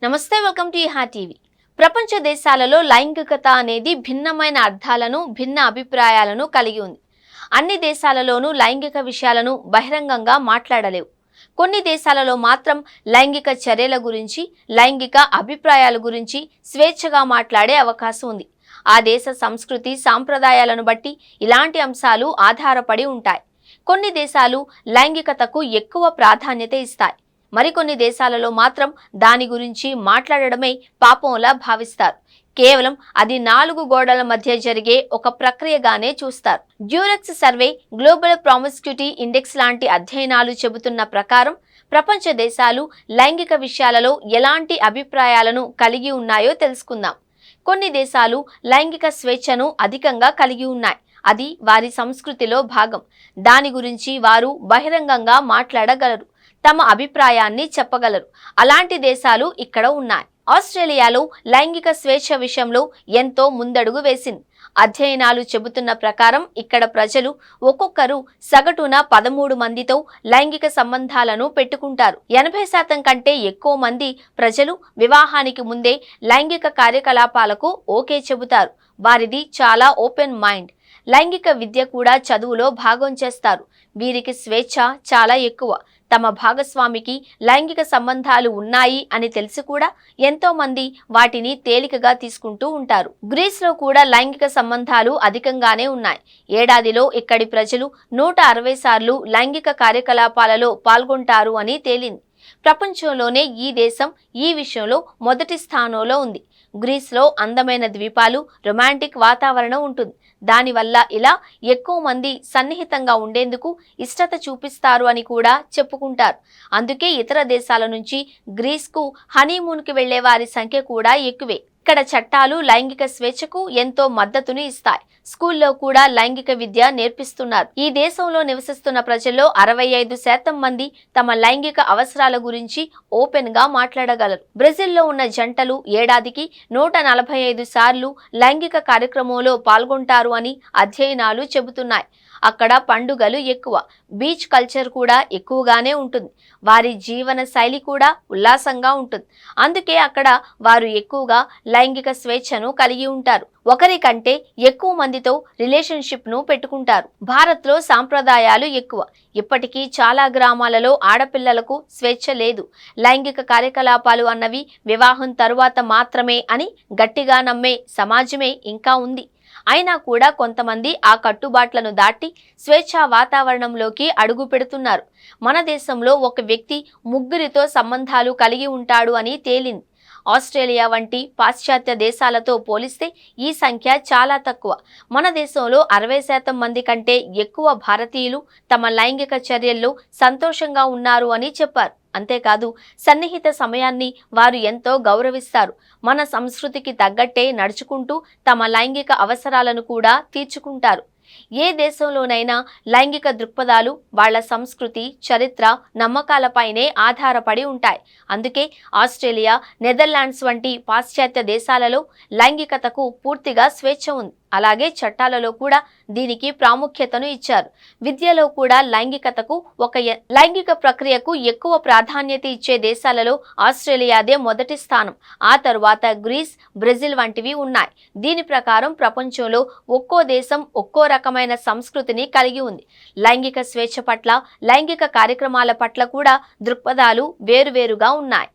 నమస్తే, welcome to ఇహా TV. ప్రపంచ దేశాలలో లైంగికత అనేది భిన్నమైన అర్థాలను, భిన్న అభిప్రాయాలను కలిగి ఉంది. అన్ని దేశాలలోనూ లైంగిక విషయాలను బహిరంగంగా మాట్లాడలేవు. కొన్ని దేశాలలో మాత్రం లైంగిక చర్యల గురించి, లైంగిక అభిప్రాయాల గురించి స్వేచ్ఛగా మాట్లాడే అవకాశం ఉంది. ఆ దేశ సంస్కృతి, సాంప్రదాయాలను బట్టి ఇలాంటి అంశాలు ఆధారపడి ఉంటాయి. కొన్ని దేశాలు లైంగికతకు ఎక్కువ ప్రాధాన్యత ఇస్తాయి. మరికొన్ని దేశాలలో మాత్రం దాని గురించి మాట్లాడడమే పాపంలా భావిస్తారు. కేవలం అది 4 గోడల మధ్య జరిగే ఒక ప్రక్రియగానే చూస్తారు. డ్యూరెక్స్ సర్వే, గ్లోబల్ ప్రామిస్క్యూటీ ఇండెక్స్ లాంటి అధ్యయనాలు చెబుతున్న ప్రకారం ప్రపంచ దేశాలు లైంగిక విషయాలలో ఎలాంటి అభిప్రాయాలను కలిగి ఉన్నాయో తెలుసుకుందాం. కొన్ని దేశాలు లైంగిక స్వేచ్ఛను అధికంగా కలిగి ఉన్నాయి. అది వారి సంస్కృతిలో భాగం. దాని గురించి వారు బహిరంగంగా మాట్లాడగలరు, తమ అభిప్రాయాన్ని చెప్పగలరు. అలాంటి దేశాలు ఇక్కడ ఉన్నాయి. ఆస్ట్రేలియాలో లైంగిక స్వేచ్ఛ విషయంలో ఎంతో ముందడుగు వేసింది. అధ్యయనాలు చెబుతున్న ప్రకారం ఇక్కడ ప్రజలు ఒక్కొక్కరు సగటున 13 మందితో లైంగిక సంబంధాలను పెట్టుకుంటారు. 80% కంటే ఎక్కువ మంది ప్రజలు వివాహానికి ముందే లైంగిక కార్యకలాపాలకు ఓకే చెబుతారు. వారిది చాలా ఓపెన్ మైండ్. లైంగిక విద్య కూడా చదువులో భాగం చేస్తారు. వీరికి స్వేచ్ఛ చాలా ఎక్కువ. తమ భాగస్వామికి లైంగిక సంబంధాలు ఉన్నాయి అని తెలిసి కూడా ఎంతో మంది వాటిని తేలికగా తీసుకుంటూ ఉంటారు. గ్రీస్లో కూడా లైంగిక సంబంధాలు అధికంగానే ఉన్నాయి. ఏడాదిలో ఇక్కడి ప్రజలు 160 సార్లు లైంగిక కార్యకలాపాలలో పాల్గొంటారు అని తేలింది. ప్రపంచంలోనే ఈ దేశం ఈ విషయంలో మొదటి స్థానంలో ఉంది. గ్రీస్లో అందమైన ద్వీపాలు, రొమాంటిక్ వాతావరణం ఉంటుంది. దానివల్ల ఇలా ఎక్కువ మంది సన్నిహితంగా ఉండేందుకు ఇష్టత చూపిస్తారు అని కూడా చెప్పుకుంటారు. అందుకే ఇతర దేశాల నుంచి గ్రీస్కు హనీమూన్కి వెళ్లే వారి సంఖ్య కూడా ఎక్కువే. ఇక్కడ చట్టాలు లైంగిక స్వేచ్ఛకు ఎంతో మద్దతుని ఇస్తాయి. స్కూల్లో కూడా లైంగిక విద్య నేర్పిస్తున్నారు. ఈ దేశంలో నివసిస్తున్న ప్రజల్లో 65% మంది తమ లైంగిక అవసరాల గురించి ఓపెన్ గా మాట్లాడగలరు. బ్రెజిల్లో ఉన్న జంటలు ఏడాదికి 145 సార్లు లైంగిక కార్యక్రమంలో పాల్గొంటారు అని అధ్యయనాలు చెబుతున్నాయి. అక్కడ పండుగలు ఎక్కువ, బీచ్ కల్చర్ కూడా ఎక్కువగానే ఉంటుంది. వారి జీవన శైలి కూడా ఉల్లాసంగా ఉంటుంది. అందుకే అక్కడ వారు ఎక్కువగా లైంగిక స్వేచ్ఛను కలిగి ఉంటారు. ఒకరికంటే ఎక్కువ మందితో రిలేషన్షిప్ ను పెట్టుకుంటారు. భారత్లో సాంప్రదాయాలు ఎక్కువ. ఇప్పటికీ చాలా గ్రామాలలో ఆడపిల్లలకు స్వేచ్ఛ లేదు. లైంగిక కార్యకలాపాలు అన్నవి వివాహం తరువాత మాత్రమే అని గట్టిగా నమ్మే సమాజమే ఇంకా ఉంది. అయినా కూడా కొంతమంది ఆ కట్టుబాట్లను దాటి స్వేచ్ఛా వాతావరణంలోకి అడుగు పెడుతున్నారు. మన దేశంలో ఒక వ్యక్తి 3 సంబంధాలు కలిగి ఉంటాడు అని తేలింది. ఆస్ట్రేలియా వంటి పాశ్చాత్య దేశాలతో పోలిస్తే ఈ సంఖ్య చాలా తక్కువ. మన దేశంలో 60% మంది కంటే ఎక్కువ భారతీయులు తమ లైంగిక చర్యల్లో సంతోషంగా ఉన్నారు అని చెప్పారు. అంతేకాదు, సన్నిహిత సమయాన్ని వారు ఎంతో గౌరవిస్తారు. మన సంస్కృతికి తగ్గట్టే నడుచుకుంటూ తమ లైంగిక అవసరాలను కూడా తీర్చుకుంటారు. ఏ దేశంలోనైనా లైంగిక దృక్పథాలు వాళ్ల సంస్కృతి, చరిత్ర, నమ్మకాలపైనే ఆధారపడి ఉంటాయి. అందుకే ఆస్ట్రేలియా, నెదర్లాండ్స్ వంటి పాశ్చాత్య దేశాలలో లైంగికతకు పూర్తిగా స్వేచ్ఛ ఉంది. అలాగే చట్టాలలో కూడా దీనికి ప్రాముఖ్యతను ఇచ్చారు. విద్యలో కూడా లైంగిక ప్రక్రియకు ఎక్కువ ప్రాధాన్యత ఇచ్చే దేశాలలో ఆస్ట్రేలియాదే మొదటి స్థానం. ఆ తరువాత గ్రీస్, బ్రెజిల్ వంటివి ఉన్నాయి. దీని ప్రకారం ప్రపంచంలో ఒక్కో దేశం ఒక్కో రకమైన సంస్కృతిని కలిగి ఉంది. లైంగిక స్వేచ్ఛ పట్ల, లైంగిక కార్యక్రమాల పట్ల కూడా దృక్పథాలు వేరువేరుగా ఉన్నాయి.